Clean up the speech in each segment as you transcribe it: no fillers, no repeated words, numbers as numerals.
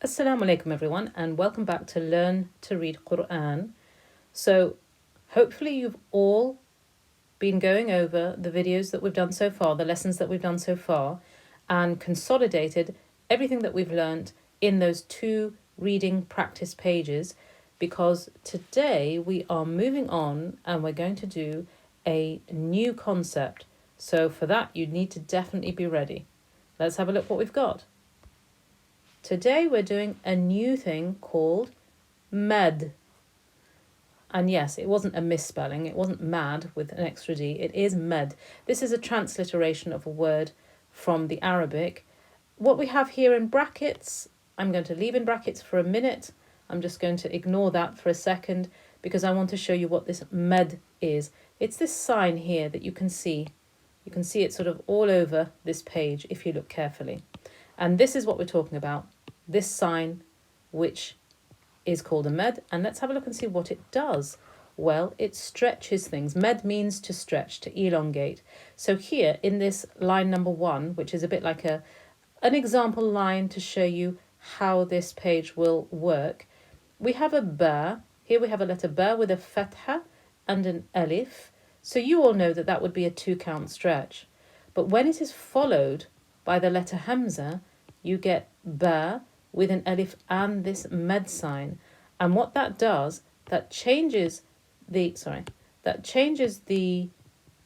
Assalamu alaikum everyone, and welcome back to Learn to Read Quran. So hopefully you've all been going over the videos that we've done so far, the lessons that we've done so far, and consolidated everything that we've learned in those two reading practice pages, because today we are moving on and we're going to do a new concept. So for that you need to definitely be ready. Let's have a look what we've got. Today we're doing a new thing called med. And yes, it wasn't a misspelling. It wasn't mad with an extra D. It is med. This is a transliteration of a word from the Arabic. What we have here in brackets, I'm going to leave in brackets for a minute. I'm just going to ignore that for a second because I want to show you what this med is. It's this sign here that you can see. You can see it sort of all over this page if you look carefully. And this is what we're talking about. This sign, which is called a med, and let's have a look and see what it does. Well, it stretches things. Med means to stretch, to elongate. So here in this line number 1, which is a bit like an example line to show you how this page will work, we have a ba. Here we have a letter ba with a fatha and an alif. So you all know that that would be a 2-count stretch. But when it is followed by the letter hamza, you get ba with an alif and this med sign. And what that does, that changes the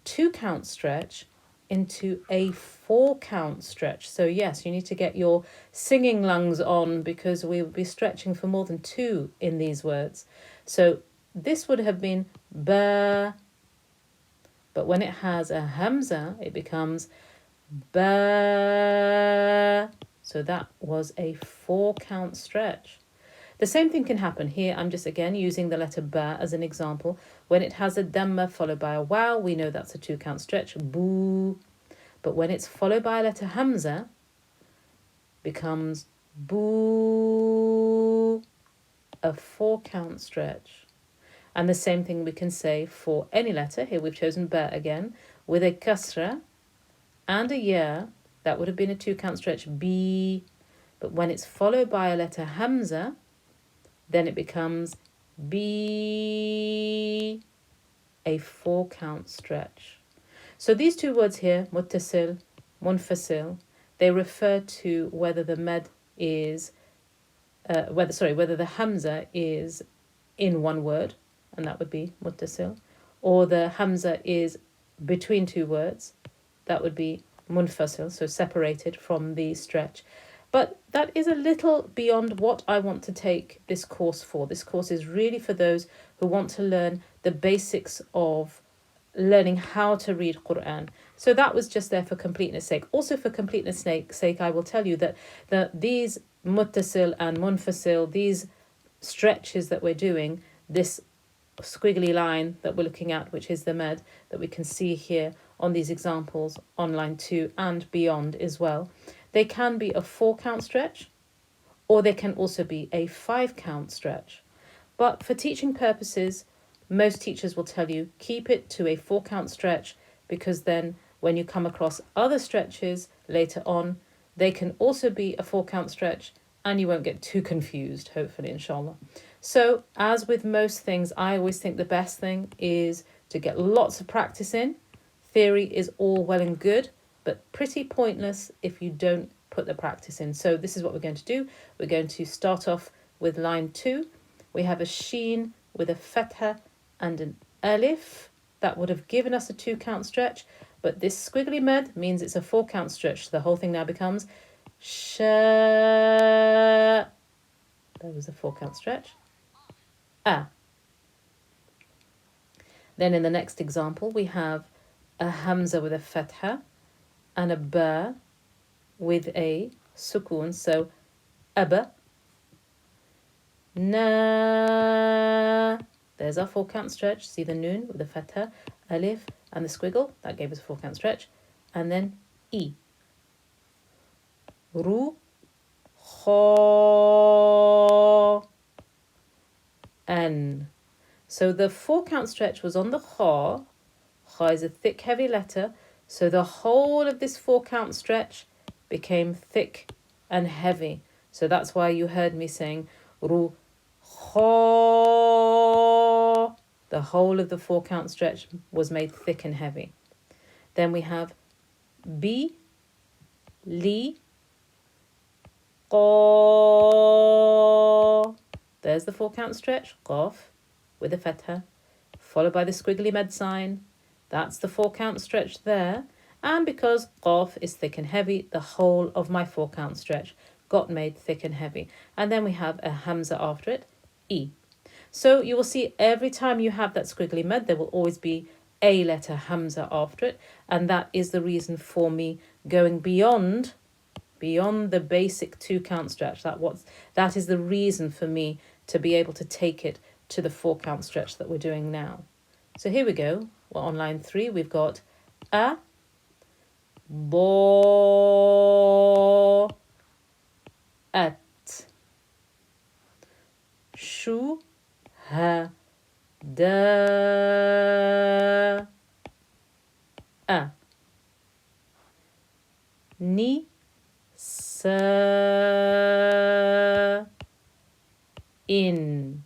2-count stretch into a 4-count stretch. So yes, you need to get your singing lungs on because we will be stretching for more than 2 in these words. So this would have been ba, but when it has a hamza, it becomes ba. So that was a 4-count stretch. The same thing can happen here. I'm just again using the letter ba as an example. When it has a dhamma followed by a waw, we know that's a 2-count stretch, boo. But when it's followed by a letter hamza, becomes boo, a 4-count stretch. And the same thing we can say for any letter. Here we've chosen ba again with a kasra and a ya. That would have been a 2-count stretch, B. But when it's followed by a letter hamza, then it becomes B, a 4-count stretch. So these two words here, muttasil, munfasil, they refer to whether the med is, whether the hamza is in one word, and that would be muttasil, or the hamza is between 2 words, that would be munfasil, so separated from the stretch. But that is a little beyond what I want to take this course for. This course is really for those who want to learn the basics of learning how to read Quran. So that was just there for completeness sake. Also for completeness sake, I will tell you that these muttasil and munfasil, these stretches that we're doing, this squiggly line that we're looking at, which is the med, that we can see here on these examples on line 2 and beyond as well. They can be a 4-count stretch, or they can also be a 5-count stretch. But for teaching purposes, most teachers will tell you keep it to a 4-count stretch, because then when you come across other stretches later on, they can also be a 4-count stretch and you won't get too confused, hopefully, inshallah. So as with most things, I always think the best thing is to get lots of practice in. Theory is all well and good, but pretty pointless if you don't put the practice in. So this is what we're going to do. We're going to start off with line 2. We have a sheen with a fatha and an alif. That would have given us a 2-count stretch, but this squiggly med means it's a 4-count stretch. So the whole thing now becomes sha. There was a 4-count stretch. Ah. Then in the next example, we have a hamza with a fatha and a ba with a sukun. So aba. Na. There's our 4-count stretch. See the noon with the fatha, alif, and the squiggle. That gave us a 4-count stretch. And then e. Ru. Kha. An. So the 4-count stretch was on the kha. Kha is a thick, heavy letter. So the whole of this 4-count stretch became thick and heavy. So that's why you heard me saying ru kho. The whole of the 4-count stretch was made thick and heavy. Then we have bi, li, qa. There's the 4-count stretch, qaf, with a fatha, followed by the squiggly med sign. That's the 4-count stretch there. And because qaf is thick and heavy, the whole of my 4-count stretch got made thick and heavy. And then we have a hamza after it, e. So you will see every time you have that squiggly med, there will always be a letter hamza after it. And that is the reason for me going beyond the basic 2-count stretch. That is the reason for me to be able to take it to the 4-count stretch that we're doing now. So here we go. Well, on line 3, we've got a, bo, at, shu, ha, da, a, ni, sa, in.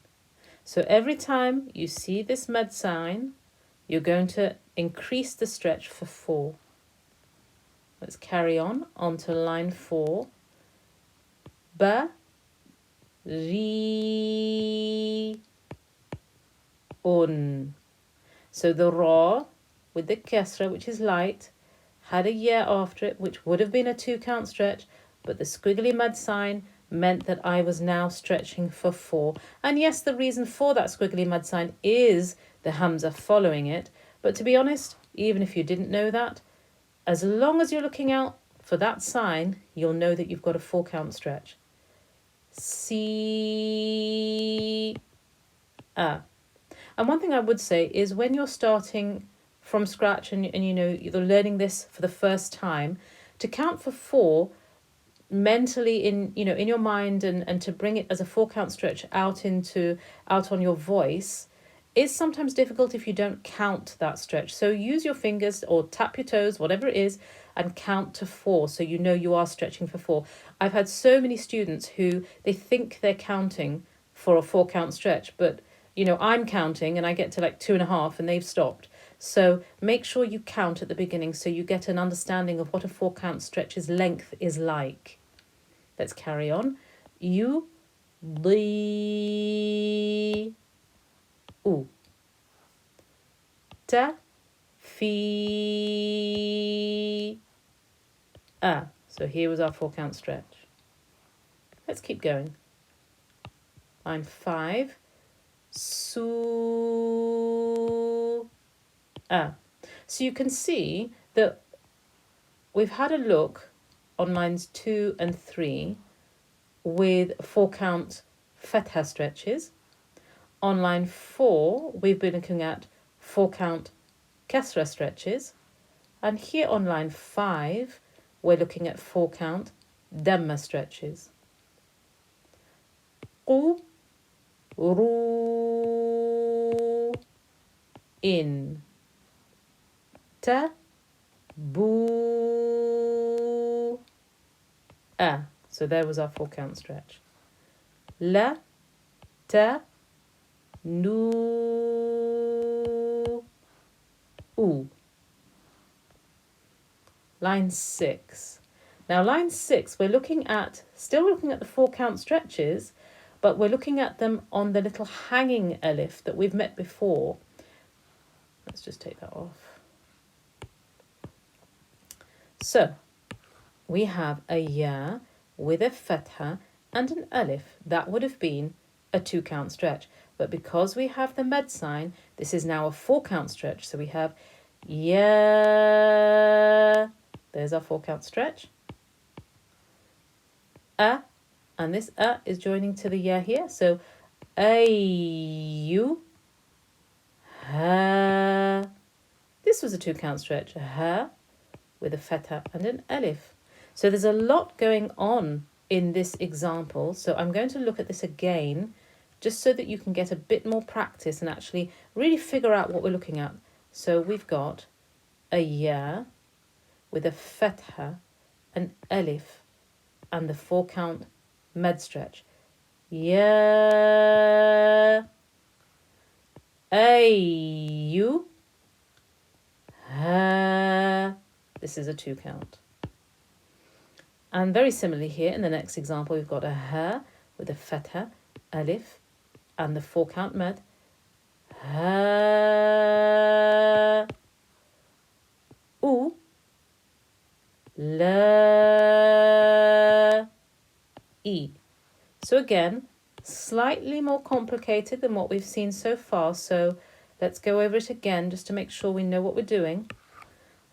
So every time you see this med sign, you're going to increase the stretch for 4. Let's carry on to line 4. Ba, ri, un. So the ra with the kasra, which is light, had a ya after it, which would have been a 2-count stretch, but the squiggly mud sign meant that I was now stretching for 4. And yes, the reason for that squiggly mud sign is the hamza following it. But to be honest, even if you didn't know that, as long as you're looking out for that sign, you'll know that you've got a 4-count stretch. Si, a. And one thing I would say is when you're starting from scratch and you know you're learning this for the first time, to count for 4 mentally in your mind and to bring it as a 4-count stretch out on your voice is sometimes difficult if you don't count that stretch. So use your fingers or tap your toes, whatever it is, and count to 4 so you know you are stretching for 4. I've had so many students who they think they're counting for a 4-count stretch, but I'm counting and I get to like 2.5 and they've stopped. So make sure you count at the beginning so you get an understanding of what a 4-count stretch's length is like. Let's carry on. You, li, u. Ta, fi, a. So here was our 4-count stretch. Let's keep going. Line 5. Su, a. So you can see that we've had a look on lines 2 and 3 with 4-count fatha stretches. On line 4, we've been looking at 4-count kasra stretches. And here on line 5, we're looking at 4-count dhamma stretches. Qu, ru, in. Ta, bu, a. So there was our 4-count stretch. La, ta, nu, u. Line 6. Now line 6, we're still looking at the 4-count stretches, but we're looking at them on the little hanging alif that we've met before. Let's just take that off. So we have a ya with a fatha and an alif. That would have been a 2-count stretch. But because we have the med sign, this is now a 4-count stretch. So we have ya. There's our 4-count stretch. A. And this a is joining to the ya here. So ayu, ha. This was a 2-count stretch. Ha with a fatha and an alif. So there's a lot going on in this example. So I'm going to look at this again just so that you can get a bit more practice and actually really figure out what we're looking at. So we've got a ya with a fatha, an alif, and the 4-count med stretch. Ya, ayu, ha. This is a 2 count. And very similarly here in the next example, we've got a ha with a fatha, alif, and the 4 count med. Ha, u, la, e. So again, slightly more complicated than what we've seen so far. So let's go over it again just to make sure we know what we're doing.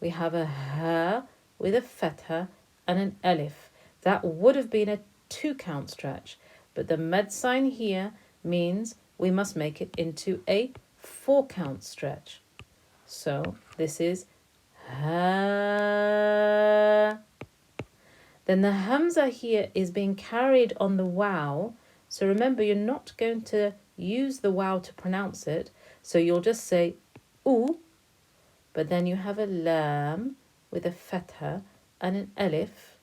We have a ha with a fatha and an alif. That would have been a 2 count stretch, but the med sign here means we must make it into a 4 count stretch. So this is ha. Then the hamza here is being carried on the waw. So remember, you're not going to use the waw to pronounce it. So you'll just say oo, but then you have a lam with a fatha and an alif,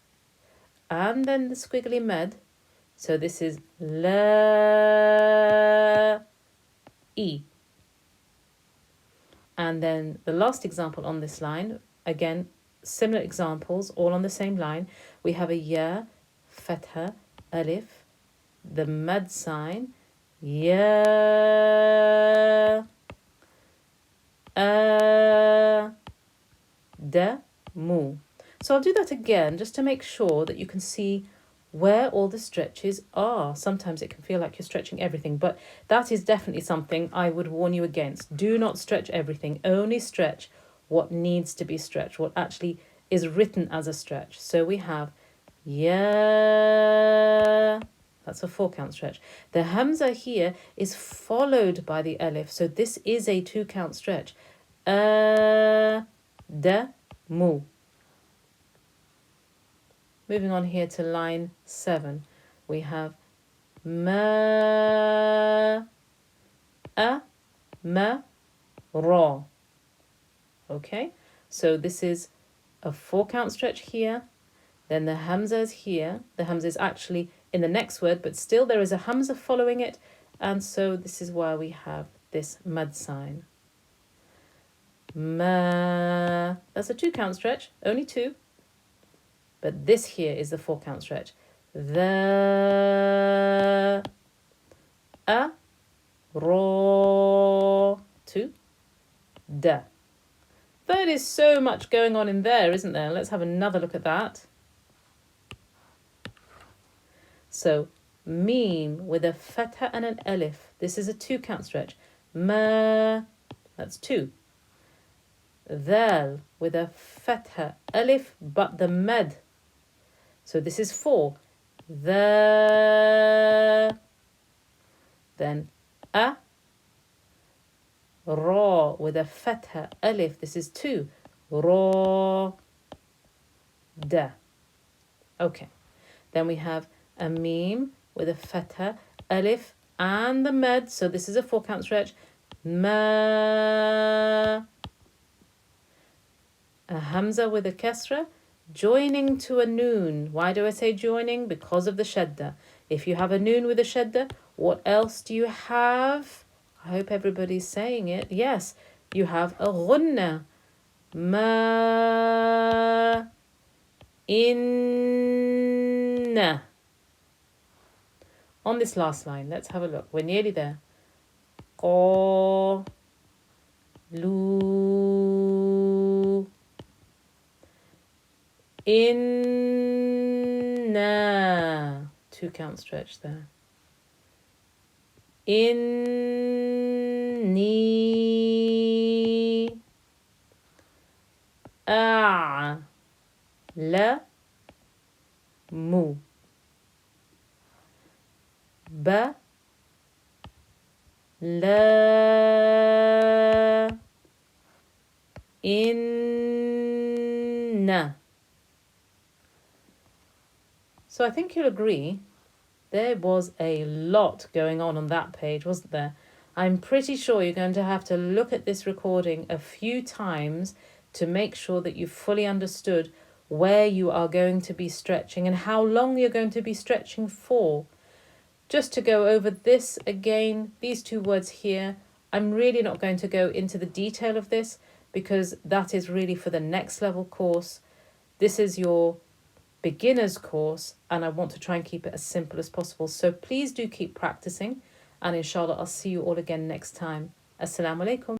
and then the squiggly med. So this is la, e. And then the last example on this line, again, similar examples, all on the same line. We have a ya, fatha, alif, the mad sign, ya, da, mu. So I'll do that again just to make sure that you can see where all the stretches are. Sometimes it can feel like you're stretching everything, but that is definitely something I would warn you against. Do not stretch everything. Only stretch what needs to be stretched, what actually is written as a stretch. So we have ya, that's a 4 count stretch. The hamza here is followed by the alif, so this is a 2 count stretch. Da, mu. Moving on here to line 7, we have ma, ma, ra. Okay, so this is a 4 count stretch here. Then the hamza is here. The hamza is actually in the next word, but still there is a hamza following it. And so this is why we have this mad sign. Ma, that's a 2 count stretch, only 2. But this here is the 4 count stretch. The, ra, 2, da. That is so much going on in there, isn't there? Let's have another look at that. So, meme with a fatha and an alif. This is a 2 count stretch. Ma, that's 2. Dhal with a fatha, alif, but the med. So this is 4. The, then a, ra with a fatha, alif. This is 2. Ra, da. Okay. Then we have a meme with a fatha, alif, and the med. So this is a 4 count stretch. Ma, a hamza with a kasra, joining to a noon. Why do I say joining? Because of the shadda. If you have a noon with a shadda, what else do you have? I hope everybody's saying it. Yes, you have a ghunna. Ma, inna. On this last line, let's have a look. We're nearly there. Qa, lu, inna. 2 count stretch there. Inni, a, la, mu. Ba, la, inna. So I think you'll agree there was a lot going on that page, wasn't there? I'm pretty sure you're going to have to look at this recording a few times to make sure that you fully understood where you are going to be stretching and how long you're going to be stretching for. Just to go over this again, these two words here, I'm really not going to go into the detail of this because that is really for the next level course. This is your beginner's course and I want to try and keep it as simple as possible. So please do keep practicing and inshallah I'll see you all again next time. Assalamu alaikum.